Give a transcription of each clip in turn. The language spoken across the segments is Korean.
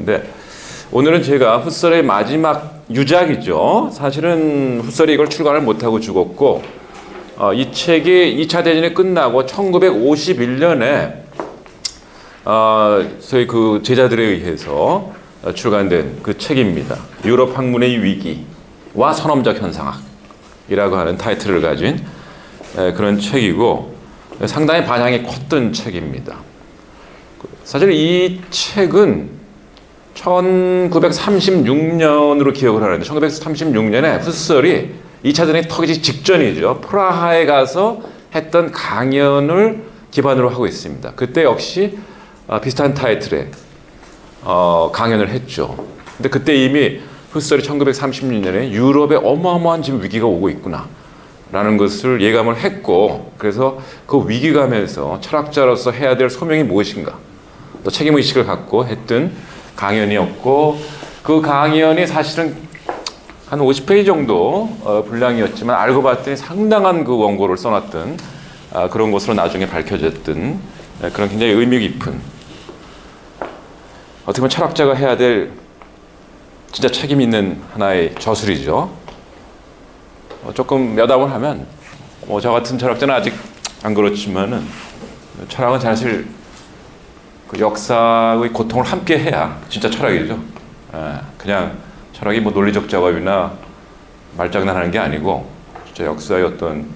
있는데, 오늘은 제가 훗설의 마지막 유작이죠. 사실은 훗설이 이걸 출간을 못하고 죽었고, 이 책이 2차 대전이 끝나고 1951년에 저희 그 제자들에 의해서 출간된 그 책입니다. 유럽 학문의 위기와 선험적 현상학이라고 하는 타이틀을 가진 그런 책이고, 상당히 반향이 컸던 책입니다. 사실 이 책은 1936년으로 기억을 하는데, 1936년에 훗설이 2차 대전이 터지기 직전이죠. 프라하에 가서 했던 강연을 기반으로 하고 있습니다. 그때 역시 비슷한 타이틀의 강연을 했죠. 근데 그때 이미 훗설이 1936년에 유럽에 어마어마한 지금 위기가 오고 있구나 라는 것을 예감을 했고, 그래서 그 위기감에서 철학자로서 해야 될 소명이 무엇인가, 또 책임의식을 갖고 했던 강연이었고, 그 강연이 사실은 한 50페이지 정도 분량이었지만 알고 봤더니 상당한 그 원고를 써놨던 그런 것으로 나중에 밝혀졌던 그런 굉장히 의미 깊은, 어떻게 보면 철학자가 해야 될 진짜 책임 있는 하나의 저술이죠. 조금 여담을 하면 저 같은 철학자는 아직 안 그렇지만은, 철학은 사실 그 역사의 고통을 함께 해야 진짜 철학이죠. 그냥 철학이 뭐 논리적 작업이나 말장난하는 게 아니고, 진짜 역사의 어떤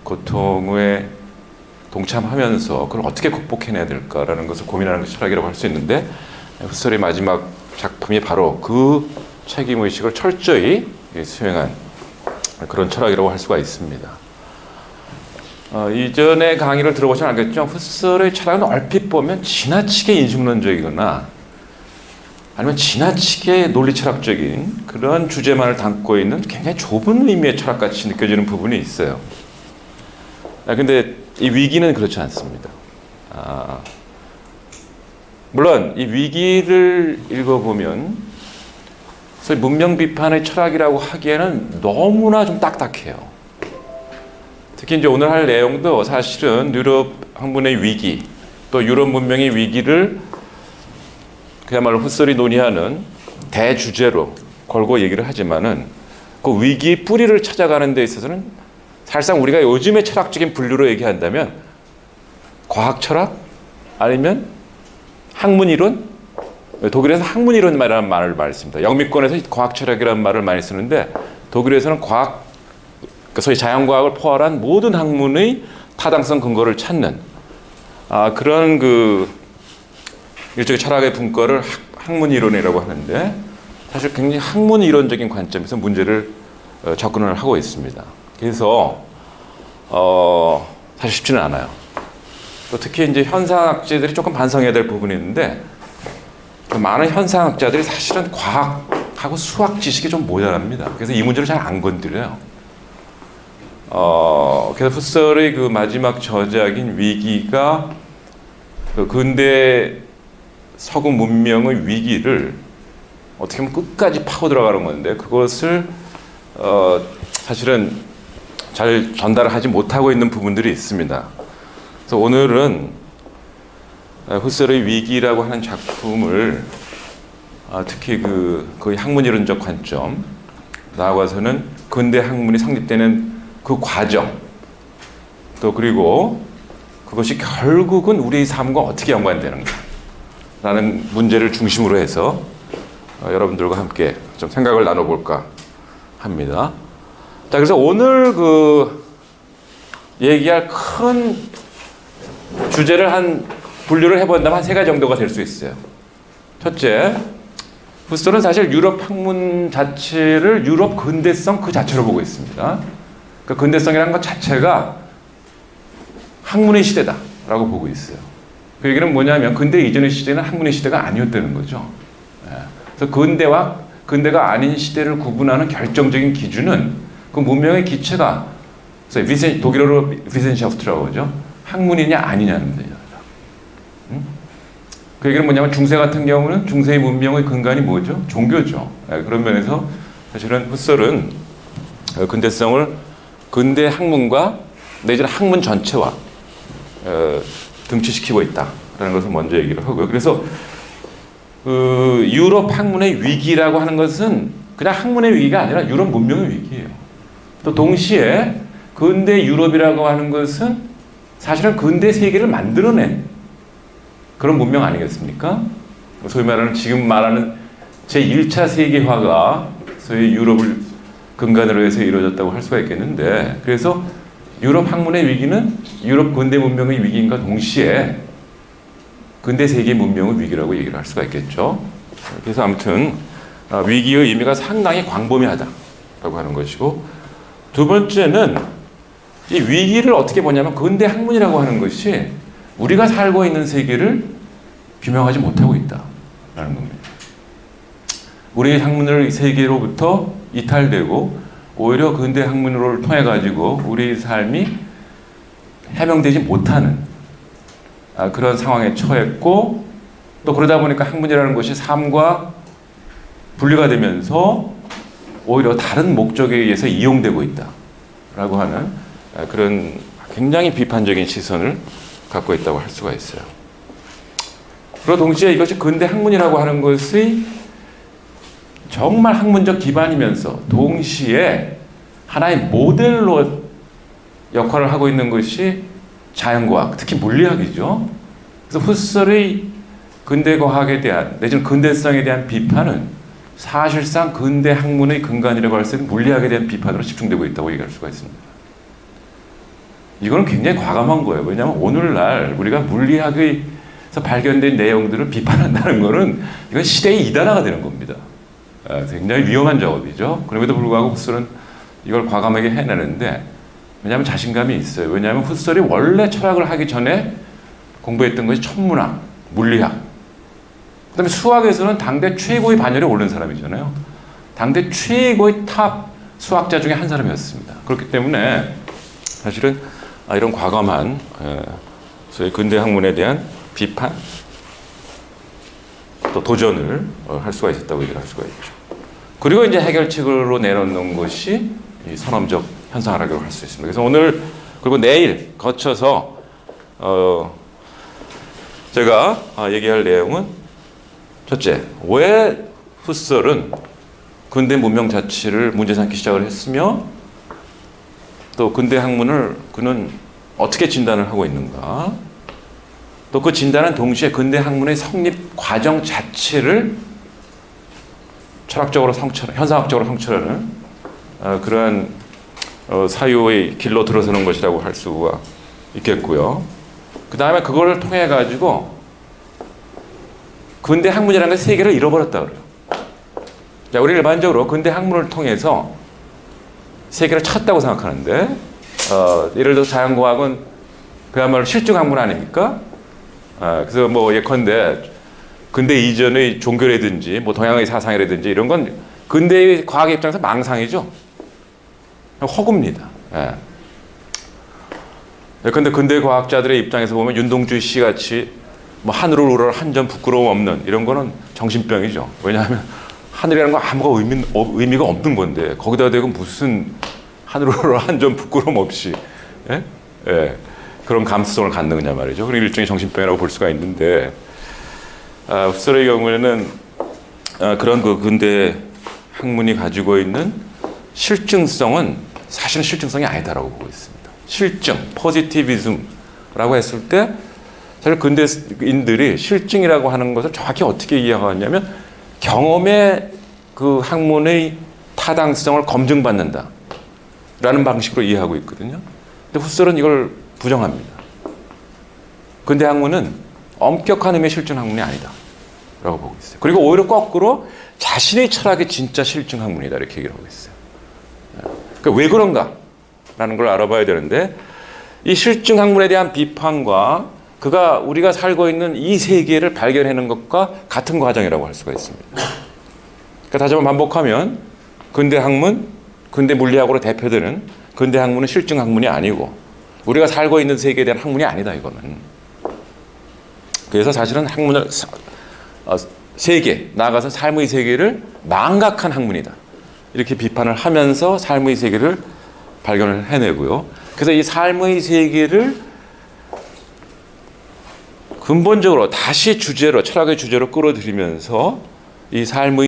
고통에 동참하면서 그걸 어떻게 극복해내야 될까라는 것을 고민하는 것이 철학이라고 할 수 있는데, 훗설의 마지막 작품이 바로 그 책임의식을 철저히 수행한 그런 철학이라고 할 수가 있습니다. 이전의 강의를 들어보시면 알겠죠. 훗설의 철학은 얼핏 보면 지나치게 인식론적이거나 아니면 지나치게 논리철학적인 그런 주제만을 담고 있는 굉장히 좁은 의미의 철학같이 느껴지는 부분이 있어요. 근데 이 위기는 그렇지 않습니다. 물론 이 위기를 읽어보면 소위 문명 비판의 철학이라고 하기에는 너무나 좀 딱딱해요. 특히 이제 오늘 할 내용도 사실은 유럽 학문의 위기, 또 유럽 문명의 위기를 그야말로 훗설이 논의하는 대주제로 걸고 얘기를 하지만은, 그 위기의 뿌리를 찾아가는 데 있어서는 사실상 우리가 요즘의 철학적인 분류로 얘기한다면 과학 철학 아니면 학문이론, 독일에서 학문이론이라는 말을 많이 씁니다. 영미권에서 과학 철학이라는 말을 많이 쓰는데, 독일에서는 과학, 소위 자연과학을 포함한 모든 학문의 타당성 근거를 찾는 그런 그 일종의 철학의 분과를 학문이론이라고 하는데, 사실 굉장히 학문이론적인 관점에서 문제를 접근을 하고 있습니다. 그래서 사실 쉽지는 않아요. 또 특히 이제 현상학자들이 조금 반성해야 될 부분이 있는데, 많은 현상학자들이 사실은 과학하고 수학 지식이 좀 모자랍니다. 그래서 이 문제를 잘 안 건드려요. 그래서 훗설의 그 마지막 저작인 위기가 그 근대 서구 문명의 위기를 어떻게 보면 끝까지 파고 들어가는 건데, 그것을 사실은 잘 전달하지 못하고 있는 부분들이 있습니다. 그래서 오늘은 훗설의 위기라고 하는 작품을 특히 거의 학문이론적 관점, 나아가서는 근대 학문이 성립되는 그 과정, 또 그리고 그것이 결국은 우리의 삶과 어떻게 연관되는가 라는 문제를 중심으로 해서 여러분들과 함께 좀 생각을 나눠볼까 합니다. 자, 그래서 오늘 얘기할 큰 주제를 분류를 해본다면 한 3가지 정도가 될 수 있어요. 첫째, 훗설은 사실 유럽 학문 자체를 유럽 근대성 그 자체로 보고 있습니다. 그 근대성이라는 것 자체가 학문의 시대다라고 보고 있어요. 그 얘기는 뭐냐면, 근대 이전의 시대는 학문의 시대가 아니었다는 거죠. 그래서 근대가 아닌 시대를 구분하는 결정적인 기준은 그 문명의 기체가, 독일어로 비센샤프트라고 하죠. 학문이냐 아니냐는 문제죠. 그 얘기는 뭐냐면, 중세 같은 경우는 중세의 문명의 근간이 뭐죠? 종교죠. 그런 면에서 사실은 훗설은 근대성을 근대 학문과 내지는 학문 전체와 등치시키고 있다라는 것을 먼저 얘기를 하고요. 그래서 그 유럽 학문의 위기라고 하는 것은 그냥 학문의 위기가 아니라 유럽 문명의 위기예요. 또 동시에 근대 유럽이라고 하는 것은 사실은 근대 세계를 만들어낸 그런 문명 아니겠습니까? 소위 말하는 지금 말하는 제1차 세계화가 소위 유럽을 근간으로 해서 이루어졌다고 할 수가 있겠는데, 그래서 유럽 학문의 위기는 유럽 근대 문명의 위기인가 동시에 근대 세계 문명의 위기라고 얘기를 할 수가 있겠죠. 그래서 아무튼 위기의 의미가 상당히 광범위하다라고 하는 것이고, 두 번째는 이 위기를 어떻게 보냐면 근대 학문이라고 하는 것이 우리가 살고 있는 세계를 규명하지 못하고 있다라는 겁니다. 우리 학문을 세계로부터 이탈되고 오히려 근대 학문을 통해 가지고 우리 삶이 해명되지 못하는 그런 상황에 처했고, 또 그러다 보니까 학문이라는 것이 삶과 분리가 되면서 오히려 다른 목적에 의해서 이용되고 있다라고 하는 그런 굉장히 비판적인 시선을 갖고 있다고 할 수가 있어요. 그리고 동시에 이것이 근대 학문이라고 하는 것이 정말 학문적 기반이면서 동시에 하나의 모델로 역할을 하고 있는 것이 자연과학, 특히 물리학이죠. 그래서 후설의 근대과학에 대한 내지는 근대성에 대한 비판은 사실상 근대 학문의 근간이라고 할 수 있는 물리학에 대한 비판으로 집중되고 있다고 얘기할 수가 있습니다. 이거는 굉장히 과감한 거예요. 왜냐하면 오늘날 우리가 물리학에서 발견된 내용들을 비판한다는 것은 이건 시대의 이단화가 되는 겁니다. 굉장히 위험한 작업이죠. 그럼에도 불구하고 후설은 이걸 과감하게 해내는데, 왜냐하면 자신감이 있어요. 왜냐하면 후설이 원래 철학을 하기 전에 공부했던 것이 천문학, 물리학, 그 다음에 수학에서는 당대 최고의 반열에 오른 사람이잖아요. 당대 최고의 탑 수학자 중에 한 사람이었습니다. 그렇기 때문에 사실은 이런 과감한 소위 근대 학문에 대한 비판, 또 도전을 할 수가 있었다고 얘기를 할 수가 있죠. 그리고 이제 해결책으로 내놓는 것이 이 선험적 현상학이라고 할 수 있습니다. 그래서 오늘 그리고 내일 거쳐서 제가 얘기할 내용은, 첫째, 왜 후설은 근대 문명 자체를 문제 삼기 시작을 했으며 또 근대 학문을 그는 어떻게 진단을 하고 있는가, 또 그 진단은 동시에 근대 학문의 성립 과정 자체를 철학적으로 현상학적으로 성찰하는 그러한 사유의 길로 들어서는 것이라고 할 수가 있겠고요. 그 다음에 그걸 통해 가지고 근대 학문이라는 게 세계를 잃어버렸다 그래요. 자, 우리 일반적으로 근대 학문을 통해서 세계를 찾았다고 생각하는데, 예를 들어서 자연과학은 그야말로 실증 학문 아닙니까? 그래서 뭐 예컨대 근대 이전의 종교라든지 뭐 동양의 사상이라든지 이런 건 근대의 과학의 입장에서 망상이죠. 허구입니다. 예컨대 근대 과학자들의 입장에서 보면 윤동주 씨 같이 뭐 하늘을 우러러 한 점 부끄러움 없는 이런 거는 정신병이죠. 왜냐하면 하늘이라는 건 아무런 의미가 없는 건데 거기다 대고 무슨 하늘을 우러러 한 점 부끄러움 없이 그런 감수성을 갖는 거냐 말이죠. 그런 일종의 정신병이라고 볼 수가 있는데, 후설의 경우에는 그런 그 근대 학문이 가지고 있는 실증성은 사실은 실증성이 아니다라고 보고 있습니다. 실증, 포지티비즘라고 했을 때 사실 근대인들이 실증이라고 하는 것을 정확히 어떻게 이해하냐면 경험의 그 학문의 타당성을 검증받는다라는 방식으로 이해하고 있거든요. 근데 후설은 이걸 부정합니다. 근대 학문은 엄격한 의미의 실증 학문이 아니다 라고 보고 있어요. 그리고 오히려 거꾸로 자신의 철학이 진짜 실증 학문이다 이렇게 얘기를 하고 있어요. 그러니까 왜 그런가 라는 걸 알아봐야 되는데, 이 실증 학문에 대한 비판과 우리가 살고 있는 이 세계를 발견하는 것과 같은 과정이라고 할 수가 있습니다. 그러니까 다시 한번 반복하면 근대 학문, 근대 물리학으로 대표되는 근대 학문은 실증 학문이 아니고 우리가 살고 있는 세계에 대한 학문이 아니다 이거는. 그래서 사실은 학문을 세계, 나아가서 삶의 세계를 망각한 학문이다 이렇게 비판을 하면서 삶의 세계를 발견을 해내고요. 그래서 이 삶의 세계를 근본적으로 다시 주제로 철학의 주제로 끌어들이면서 이 삶의